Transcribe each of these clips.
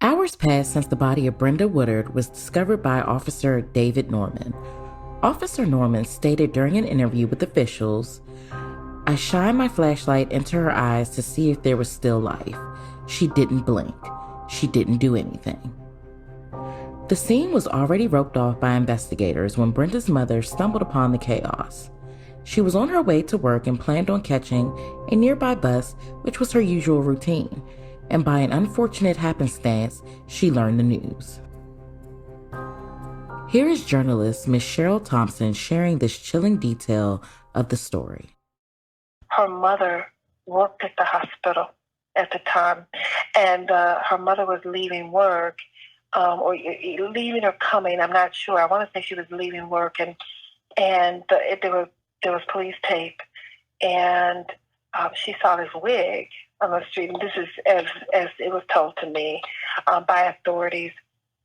Hours passed since the body of Brenda Woodard was discovered by Officer David Norman. Officer Norman stated during an interview with officials, "I shined my flashlight into her eyes to see if there was still life. She didn't blink. She didn't do anything." The scene was already roped off by investigators when Brenda's mother stumbled upon the chaos. She was on her way to work and planned on catching a nearby bus, which was her usual routine, and by an unfortunate happenstance, she learned the news. Here is journalist Miss Cheryl Thompson sharing this chilling detail of the story. Her mother worked at the hospital at the time, and her mother was leaving work, or leaving or coming. I'm not sure. I want to say she was leaving work, and there was police tape, and she saw this wig on the street. And this is as it was told to me by authorities.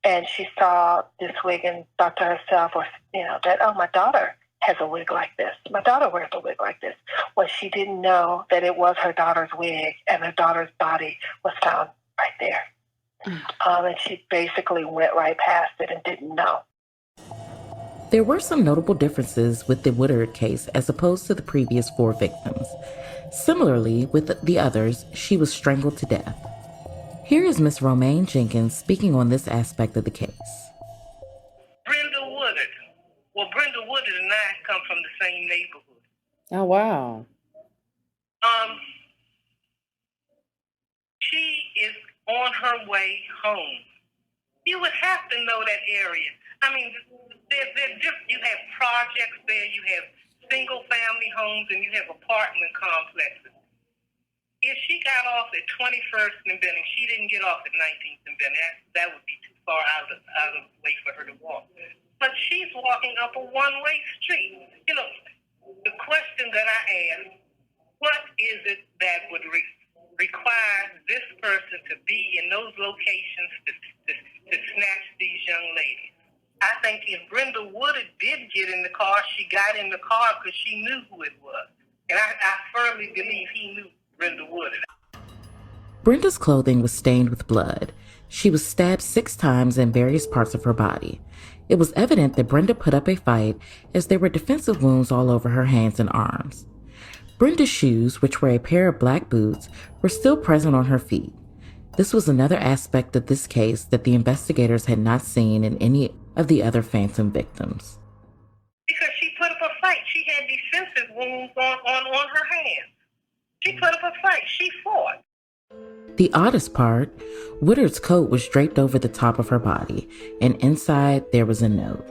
And she saw this wig and thought to herself, that, oh, my daughter has a wig like this. My daughter wears a wig like this. Well, she didn't know that it was her daughter's wig, and her daughter's body was found right there. And she basically went right past it and didn't know. There were some notable differences with the Woodard case as opposed to the previous 4 victims. Similarly, with the others, she was strangled to death. Here is Miss Romaine Jenkins speaking on this aspect of the case. Brenda Woodard. Well, Brenda Woodard and I come from the same neighborhood. Oh, wow. She is on her way home. You would have to know that area. I mean, they're different. You have projects there, you have single-family homes, and you have apartment complexes. If she got off at 21st and Benning, she didn't get off at 19th and Benning. That would be too far out of the way for her to walk. But she's walking up a one-way street. The question that I ask, what is it that would require this person to be in those locations to snatch these young ladies? I think if Brenda Woodard did get in the car, she got in the car because she knew who it was. And I firmly believe he knew Brenda Woodard. Brenda's clothing was stained with blood. She was stabbed 6 times in various parts of her body. It was evident that Brenda put up a fight as there were defensive wounds all over her hands and arms. Brenda's shoes, which were a pair of black boots, were still present on her feet. This was another aspect of this case that the investigators had not seen in any of the other Phantom victims. Because she put up a fight. She had defensive wounds on her hands. She put up a fight. She fought. The oddest part, Woodard's coat was draped over the top of her body, and inside there was a note.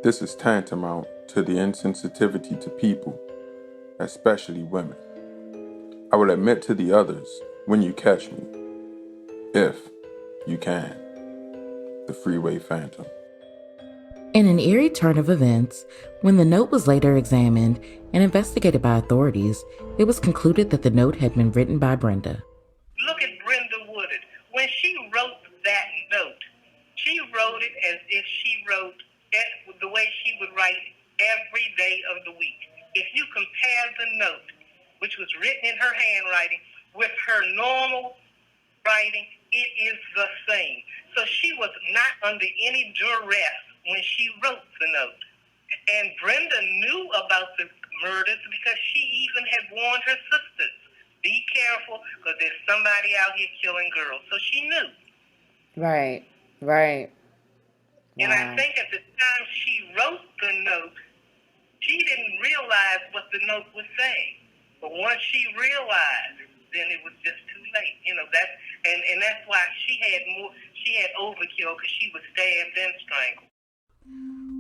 "This is tantamount to the insensitivity to people, especially women. I will admit to the others when you catch me, if you can. The Freeway Phantom." In an eerie turn of events, when the note was later examined and investigated by authorities, it was concluded that the note had been written by Brenda. Look at Brenda Woodard. When she wrote that note, she wrote it as if she wrote it the way she would write every day of the week. If you compare the note, which was written in her handwriting, with her normal writing, it is the same. So she was not under any duress when she wrote the note. And Brenda knew about the murders because she even had warned her sisters, be careful because there's somebody out here killing girls. So she knew. Right. And I think at the time she wrote the note, she didn't realize what the note was saying. But once she realized, then it was just too late. That's why she had overkill because she was stabbed and strangled.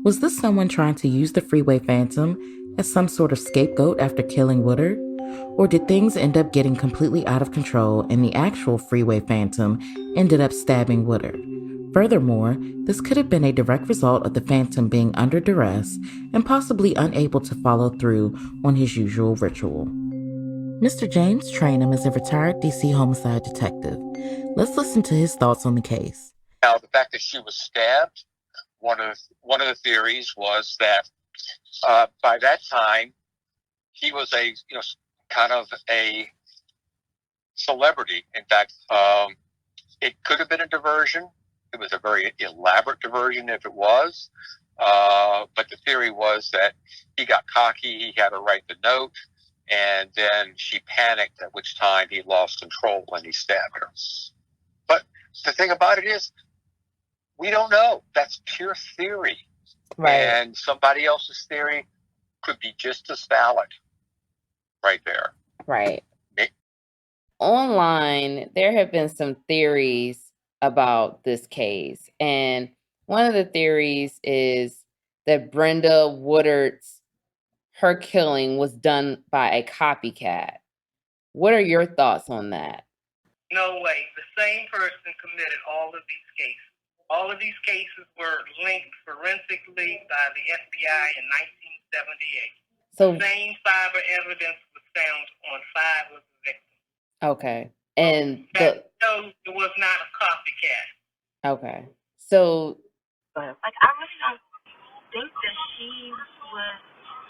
Was this someone trying to use the Freeway Phantom as some sort of scapegoat after killing Woodard? Or did things end up getting completely out of control and the actual Freeway Phantom ended up stabbing Woodard? Furthermore, this could have been a direct result of the Phantom being under duress and possibly unable to follow through on his usual ritual. Mr. James Trainum is a retired DC homicide detective. Let's listen to his thoughts on the case. Now, the fact that she was stabbed, one of the theories was that by that time he was kind of a celebrity. In fact, It could have been a diversion. It was a very elaborate diversion if it was. But the theory was that he got cocky, he had her write the note, and then she panicked, at which time he lost control and he stabbed her. But the thing about it is, we don't know. That's pure theory. Right. And somebody else's theory could be just as valid right there. Right. Online, there have been some theories about this case. And one of the theories is that Brenda Woodard's, her killing was done by a copycat. What are your thoughts on that? No way. The same person committed all of these cases. All of these cases were linked forensically by the FBI in 1978. So, The same fiber evidence was found on 5 of the victims. okay. And That shows it was not a copycat. okay. So, Like, I really don't think that she was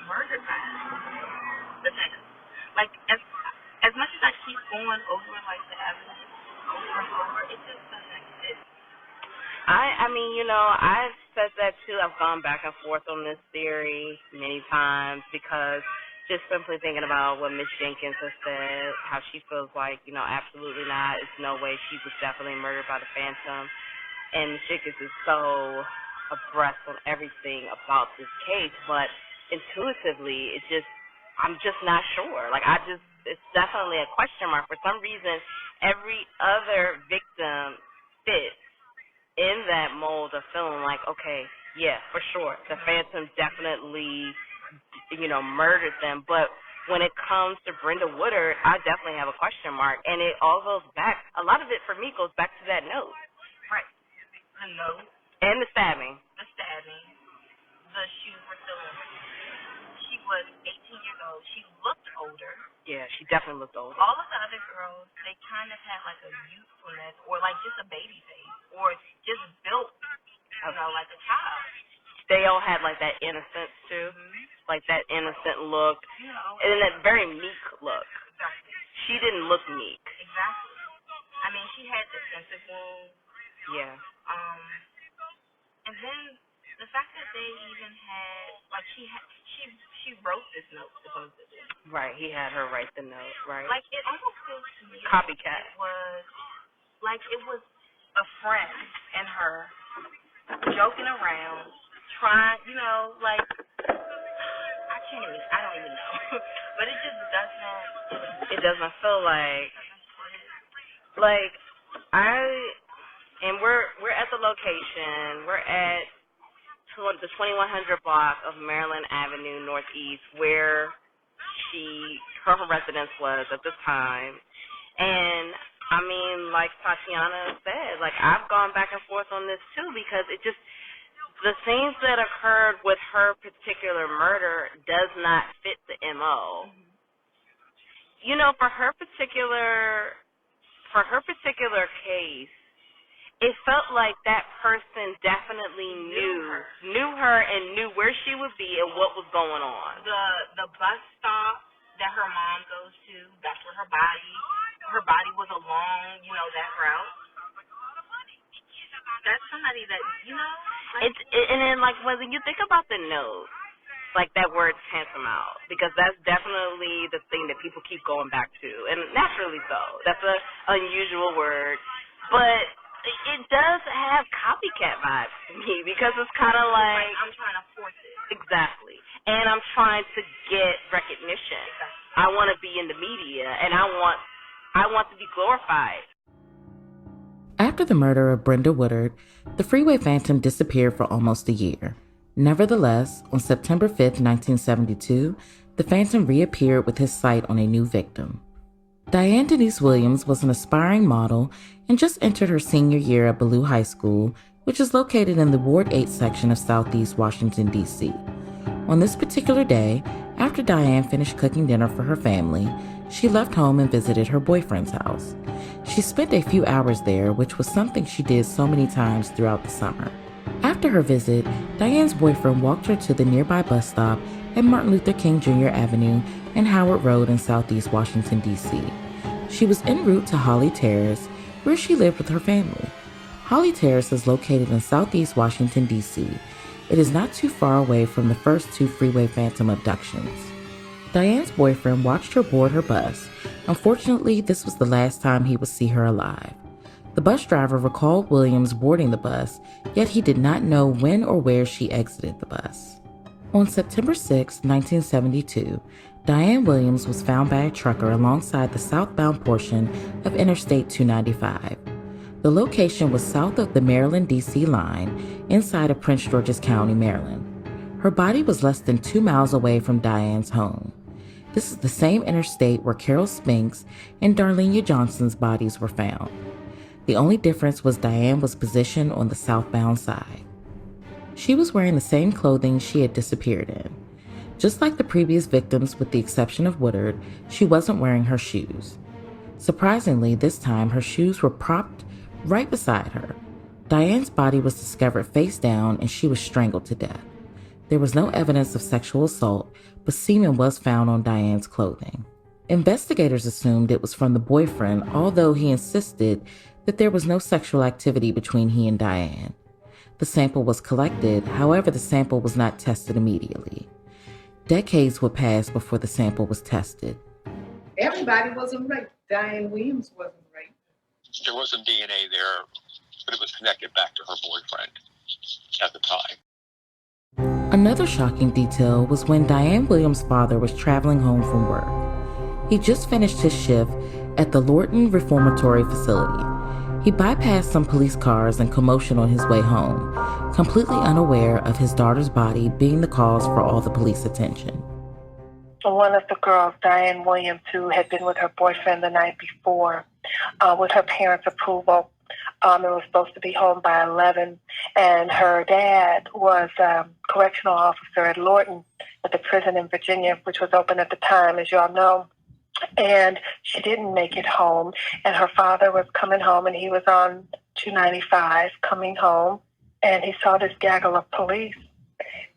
murdered by the Phantom. Like, as much as I keep going over, like, the evidence over and over, it just doesn't fit. I mean, you know, I've said that too. I've gone back and forth on this theory many times because just simply thinking about what Miss Jenkins has said, how she feels like, you know, absolutely not. It's no way she was definitely murdered by the Phantom. And Miss Jenkins is so abreast on everything about this case, but intuitively, I'm just not sure. Like, it's definitely a question mark. For some reason, every other victim fits in that mold of feeling like, okay, yeah, for sure, the Phantom definitely, you know, murdered them. But when it comes to Brenda Woodard, I definitely have a question mark. And it all goes back, a lot of it for me goes back to that note. Right. The note. And the stabbing. The stabbing. The shoes were still in her. She was 18 years old. She looked older. Yeah, she definitely looked older. All of the other girls, they kind of had like a youthfulness or like just a baby face or just built, you know, like a child. They all had like that innocence too, like that innocent look, You know, and that very meek look. exactly. She didn't look meek. Exactly. I mean, she had the sensitive wound. Yeah. And then the fact that they even had, like, she wrote this note supposedly. Right, he had her write the note, right? Like, it almost feels to me Copycat. like it was a friend and her joking around, trying, you know, like, I don't even know. But it just doesn't. It doesn't feel like we're at the location. We're at the 2100 block of Maryland Avenue Northeast, where her residence was at the time. And I mean, like Tatiana said, like, I've gone back and forth on this too, because it just, the things that occurred with her particular murder does not fit the MO. You know, for her particular case, it felt like that person definitely knew her and knew where she would be and what was going on. The bus stop that her mom goes to, that's where her body was along, you know, that route. That's somebody that, you know, like, And then, like, when you think about the note, like, that word tantamount, because that's definitely the thing that people keep going back to, and naturally so. That's an unusual word, but it does have copycat vibes to me, because it's kind of like, I'm trying to force it. Exactly. And I'm trying to get recognition. I want to be in the media, and I want to be glorified. After the murder of Brenda Woodard, the Freeway Phantom disappeared for almost a year. Nevertheless, on September 5th, 1972, the Phantom reappeared with his sight on a new victim. Diane Williams was an aspiring model and just entered her senior year at Ballou High School, which is located in the Ward 8 section of Southeast Washington, D.C. On this particular day, after Diane finished cooking dinner for her family, she left home and visited her boyfriend's house. She spent a few hours there, which was something she did so many times throughout the summer. After her visit, Diane's boyfriend walked her to the nearby bus stop at Martin Luther King Jr. Avenue and Howard Road in Southeast Washington, D.C. She was en route to Holly Terrace, where she lived with her family. Holly Terrace is located in southeast Washington, D.C. It is not too far away from the first 2 Freeway Phantom abductions. Diane's boyfriend watched her board her bus. Unfortunately, this was the last time he would see her alive. The bus driver recalled Williams boarding the bus, yet he did not know when or where she exited the bus. On September 6, 1972, Diane Williams was found by a trucker alongside the southbound portion of Interstate 295. The location was south of the Maryland-D.C. line, inside of Prince George's County, Maryland. Her body was less than 2 miles away from Diane's home. This is the same interstate where Carol Spinks and Darlenia Johnson's bodies were found. The only difference was Diane was positioned on the southbound side. She was wearing the same clothing she had disappeared in. Just like the previous victims, with the exception of Woodard, she wasn't wearing her shoes. Surprisingly, this time her shoes were propped right beside her. Diane's body was discovered face down and she was strangled to death. There was no evidence of sexual assault, but semen was found on Diane's clothing. Investigators assumed it was from the boyfriend, although he insisted that there was no sexual activity between he and Diane. The sample was collected, however, the sample was not tested immediately. Decades would pass before the sample was tested. Everybody wasn't raped. Diane Williams wasn't raped. There was some DNA there, but it was connected back to her boyfriend at the time. Another shocking detail was when Diane Williams' father was traveling home from work. He just finished his shift at the Lorton Reformatory Facility. He bypassed some police cars and commotion on his way home, completely unaware of his daughter's body being the cause for all the police attention. One of the girls, Diane Williams, who had been with her boyfriend the night before, with her parents' approval, it was supposed to be home by 11, and her dad was a correctional officer at Lorton, at the prison in Virginia, which was open at the time, as you all know. And she didn't make it home, and her father was coming home, and he was on 295 coming home, and he saw this gaggle of police,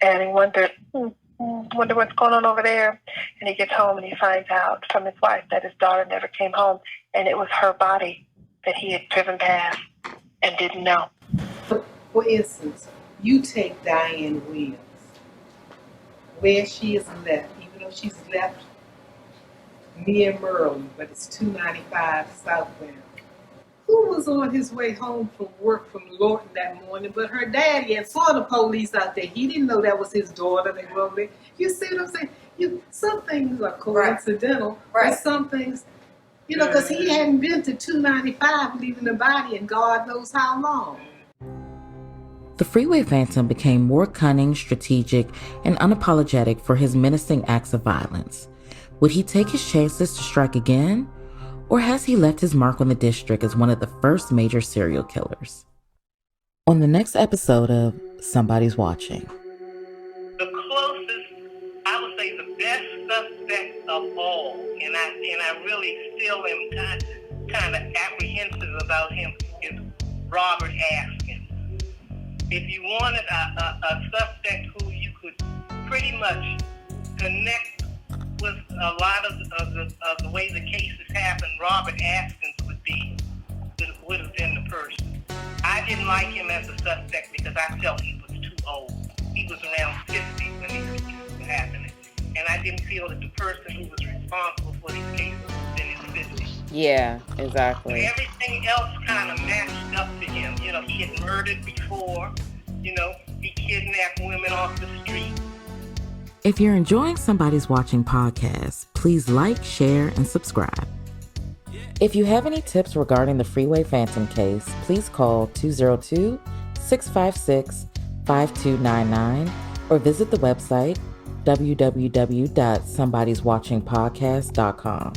and he wondered what's going on over there. And he gets home and he finds out from his wife that his daughter never came home, and it was her body that he had driven past and didn't know. For instance, you take Diane Williams, where she is left, even though she's left near Maryland, but it's 295 southbound. Who was on his way home from work from Lorton that morning but her daddy, and saw the police out there? He didn't know that was his daughter that was over there. You see what I'm saying? Some things are coincidental, Right. but some things, because he hadn't been to 295 leaving the body in God knows how long. The Freeway Phantom became more cunning, strategic, and unapologetic for his menacing acts of violence. Would he take his chances to strike again? Or has he left his mark on the district as one of the first major serial killers? On the next episode of Somebody's Watching. The closest, I would say the best suspect of all, and I really still am kind of apprehensive about him, is Robert Askins. If you wanted a suspect who you could pretty much connect with a lot of the way the cases happen, Robert Askins would have been the person. I didn't like him as a suspect because I felt he was too old. He was around 50 when these cases were happening, and I didn't feel that the person who was responsible for these cases was in his 50s. Yeah, exactly. Everything else kind of matched up to him. He had murdered before. He kidnapped women off the street. If you're enjoying Somebody's Watching podcast, please like, share, and subscribe. If you have any tips regarding the Freeway Phantom case, please call 202-656-5299 or visit the website www.somebodieswatchingpodcast.com.